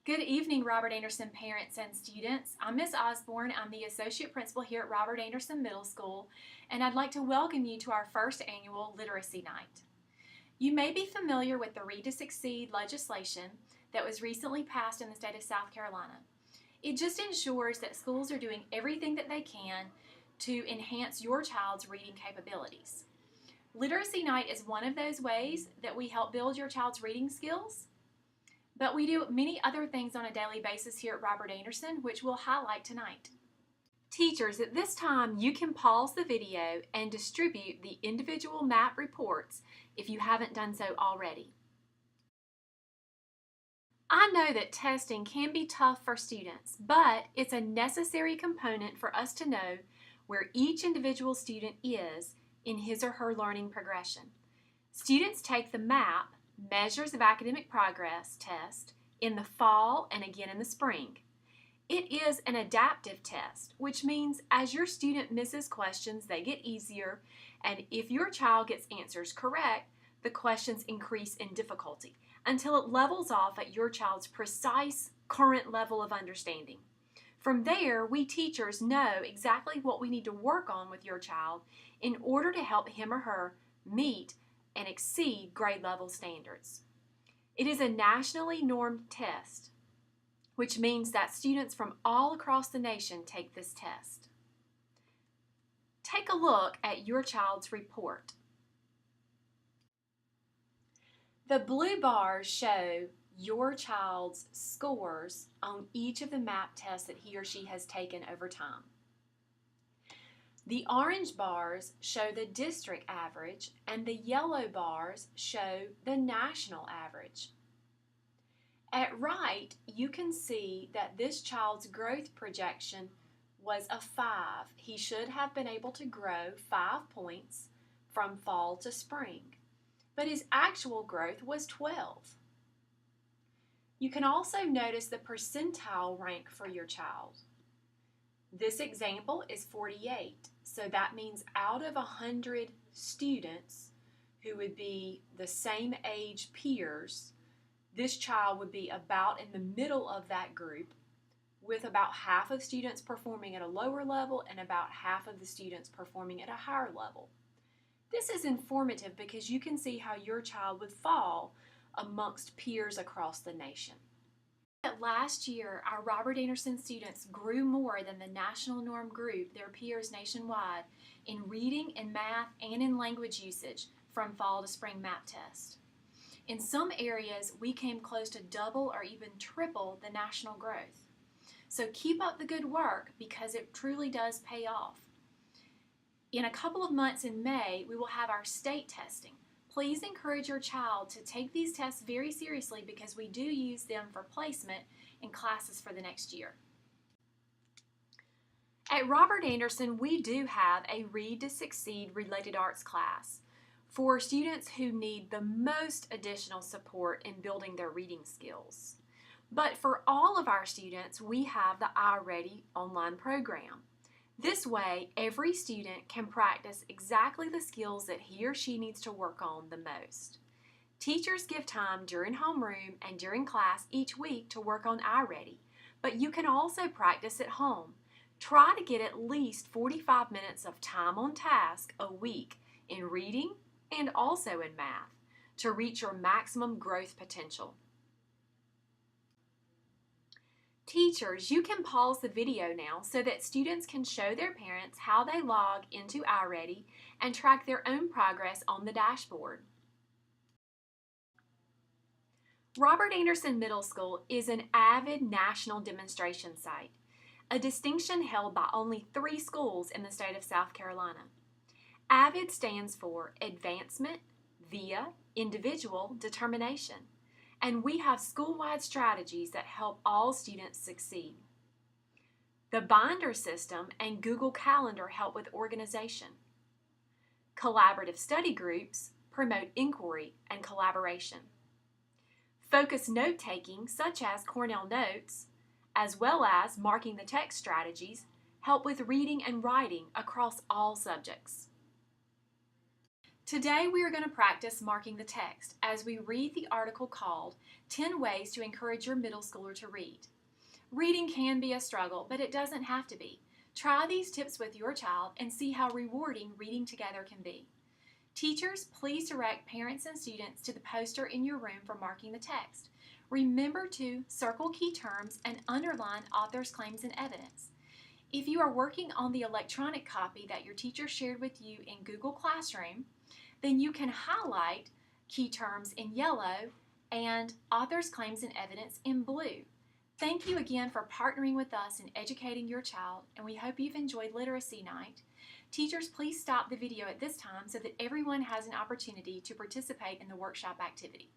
Good evening, Robert Anderson parents and students. I'm Ms. Osborne. I'm the Associate Principal here at Robert Anderson Middle School, and I'd like to welcome you to our first annual Literacy Night. You may be familiar with the Read to Succeed legislation that was recently passed in the state of South Carolina. It just ensures that schools are doing everything that they can to enhance your child's reading capabilities. Literacy Night is one of those ways that we help build your child's reading skills. But we do many other things on a daily basis here at Robert Anderson, which we'll highlight tonight. Teachers, at this time, you can pause the video and distribute the individual map reports if you haven't done so already. I know that testing can be tough for students, but it's a necessary component for us to know where each individual student is in his or her learning progression. Students take the MAP, Measures of Academic Progress test, in the fall and again in the spring. It is an adaptive test, which means as your student misses questions, they get easier, and if your child gets answers correct, the questions increase in difficulty until it levels off at your child's precise current level of understanding. From there, we teachers know exactly what we need to work on with your child in order to help him or her meet and exceed grade level standards. It is a nationally normed test, which means that students from all across the nation take this test. Take a look at your child's report. The blue bars show your child's scores on each of the MAP tests that he or she has taken over time. The orange bars show the district average, and the yellow bars show the national average. At right, you can see that this child's growth projection was a 5. He should have been able to grow 5 points from fall to spring, but his actual growth was 12. You can also notice the percentile rank for your child. This example is 48, so that means out of 100 students who would be the same age peers, this child would be about in the middle of that group, with about half of students performing at a lower level and about half of the students performing at a higher level. This is informative because you can see how your child would fall amongst peers across the nation. Last year, our Robert Anderson students grew more than the national norm group, their peers nationwide, in reading, in math, and in language usage from fall to spring MAP test. In some areas, we came close to double or even triple the national growth. So keep up the good work because it truly does pay off. In a couple of months in May, we will have our state testing. Please encourage your child to take these tests very seriously because we do use them for placement in classes for the next year. At Robert Anderson, we do have a Read to Succeed related arts class for students who need the most additional support in building their reading skills. But for all of our students, we have the iReady online program. This way, every student can practice exactly the skills that he or she needs to work on the most. Teachers give time during homeroom and during class each week to work on iReady, but you can also practice at home. Try to get at least 45 minutes of time on task a week in reading and also in math to reach your maximum growth potential. Teachers, you can pause the video now so that students can show their parents how they log into iReady and track their own progress on the dashboard. Robert Anderson Middle School is an AVID national demonstration site, a distinction held by only 3 schools in the state of South Carolina. AVID stands for Advancement via Individual Determination, and we have school-wide strategies that help all students succeed. The binder system and Google Calendar help with organization. Collaborative study groups promote inquiry and collaboration. Focused note-taking, such as Cornell Notes, as well as marking the text strategies, help with reading and writing across all subjects. Today we are going to practice marking the text as we read the article called 10 Ways to Encourage Your Middle Schooler to Read. Reading can be a struggle, but it doesn't have to be. Try these tips with your child and see how rewarding reading together can be. Teachers, please direct parents and students to the poster in your room for marking the text. Remember to circle key terms and underline author's claims and evidence. If you are working on the electronic copy that your teacher shared with you in Google Classroom, then you can highlight key terms in yellow and author's claims and evidence in blue. Thank you again for partnering with us in educating your child, and we hope you've enjoyed Literacy Night. Teachers, please stop the video at this time so that everyone has an opportunity to participate in the workshop activity.